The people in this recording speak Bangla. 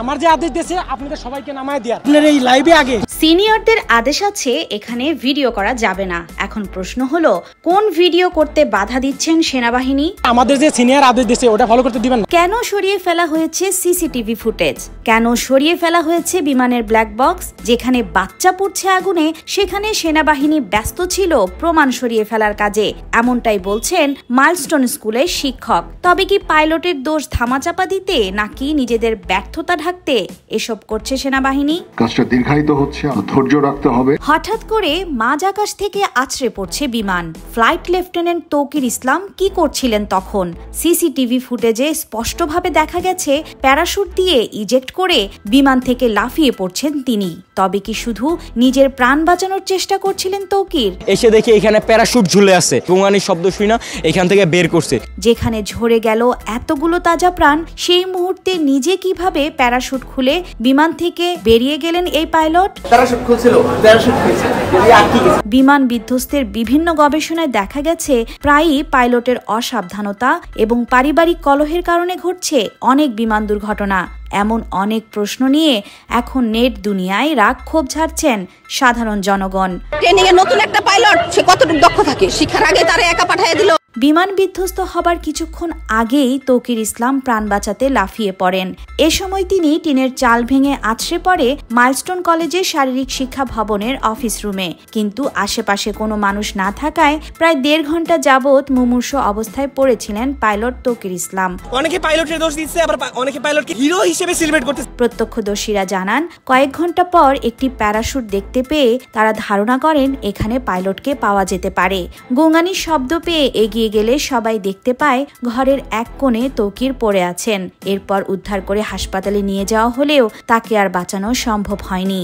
আমার যে আদেশ দিয়েছে আপনাদের সবাইকে নামায় দেওয়ার, আপনার এই লাইভে আগে সিনিয়রদের আদেশ আছে এখানে ভিডিও করা যাবে না। এখন প্রশ্ন হলো, কোন ভিডিও করতে বাধা দিচ্ছেন সেনাবাহিনী? আমাদের যে সিনিয়র আদেশ দিয়েছে ওটা ফলো করতে দিবেন না। কেন সরিয়ে ফেলা হয়েছে সিসিটিভি ফুটেজ? কেন সরিয়ে ফেলা হয়েছে বিমানের ব্ল্যাক বক্স? যেখানে বাচ্চা পুড়ছে আগুনে সেখানে সেনাবাহিনী ব্যস্ত ছিল প্রমাণ সরিয়ে ফেলার কাজে, এমনটাই বলছেন মাইলস্টোন স্কুলের শিক্ষক। তবে কি পাইলটের দোষ ধামাচাপা দিতে নাকি নিজেদের ব্যর্থতা ঢাকতে এসব করছে সেনাবাহিনী? কাজটা দীর্ঘায়িত হচ্ছে, ধৈর্য রাখতে হবে। হঠাৎ করে মাঝ আকাশ থেকে আছড়ে পড়ছে বিমান। ফ্লাইট লেফটেন্যান্ট তৌকির ইসলাম কি করছিলেন তখন? সিসিটিভি ফুটেজে স্পষ্টভাবে দেখা গেছে প্যারাশুট দিয়ে ইজেক্ট করে বিমান থেকে লাফিয়ে পড়ছেন তিনি। তবে কি শুধু নিজের প্রাণ বাঁচানোর চেষ্টা করছিলেন তৌকির? এসে দেখি এখানে প্যারাশুট ঝুলে আছে, গোঙানির শব্দ শুই না এখান থেকে বের করছে। যেখানে ঝরে গেল এতগুলো তাজা প্রাণ, সেই মুহূর্তে নিজে কিভাবে প্যারাশুট খুলে বিমান থেকে বেরিয়ে গেলেন এই পাইলট? বিমান বিধ্বস্তের বিভিন্ন গবেষণায় দেখা গেছে প্রায়ই পাইলটের অসাবধানতা এবং পারিবারিক কলহের কারণে ঘটছে অনেক বিমান দুর্ঘটনা। এমন অনেক প্রশ্ন নিয়ে এখন নেট দুনিয়ায় রাগ ক্ষোভ ঝাড়ছেন সাধারণ জনগণ। ট্রেনিং এ নতুন একটা পাইলট, সে কতটুকু দক্ষ থাকে, শিক্ষার আগে তারা একা পাঠিয়ে দিল। বিমান বিধ্বস্ত হবার কিছুক্ষণ আগেই তৌকির ইসলাম প্রাণ বাঁচাতে লাফিয়ে পড়েন। এ সময় তিনি টিনের চাল ভেঙে আছড়ে পড়ে মাইলস্টোন কলেজের শারীরিক শিক্ষা ভবনের অফিস রুমে। কিন্তু আশেপাশে কোনো মানুষ না থাকায় প্রায় 1.5 ঘন্টা যাবৎ মুমূর্ষু অবস্থায় পড়েছিলেন পাইলট তৌকির ইসলাম। অনেকে পাইলটের দোষ দিচ্ছে, আবার অনেকে পাইলটকে হিরো হিসেবে সেলিব্রেট করতে। প্রত্যক্ষদর্শীরা জানান, কয়েক ঘন্টা পর একটি প্যারাশুট দেখতে পেয়ে তারা ধারণা করেন এখানে পাইলটকে পাওয়া যেতে পারে। গোঙানির শব্দ পেয়ে এগিয়ে গেলে সবাই দেখতে পায় ঘরের এক কোণে তৌকির পড়ে আছেন। এরপর উদ্ধার করে হাসপাতালে নিয়ে যাওয়া হলেও তাকে আর বাঁচানো সম্ভব হয়নি।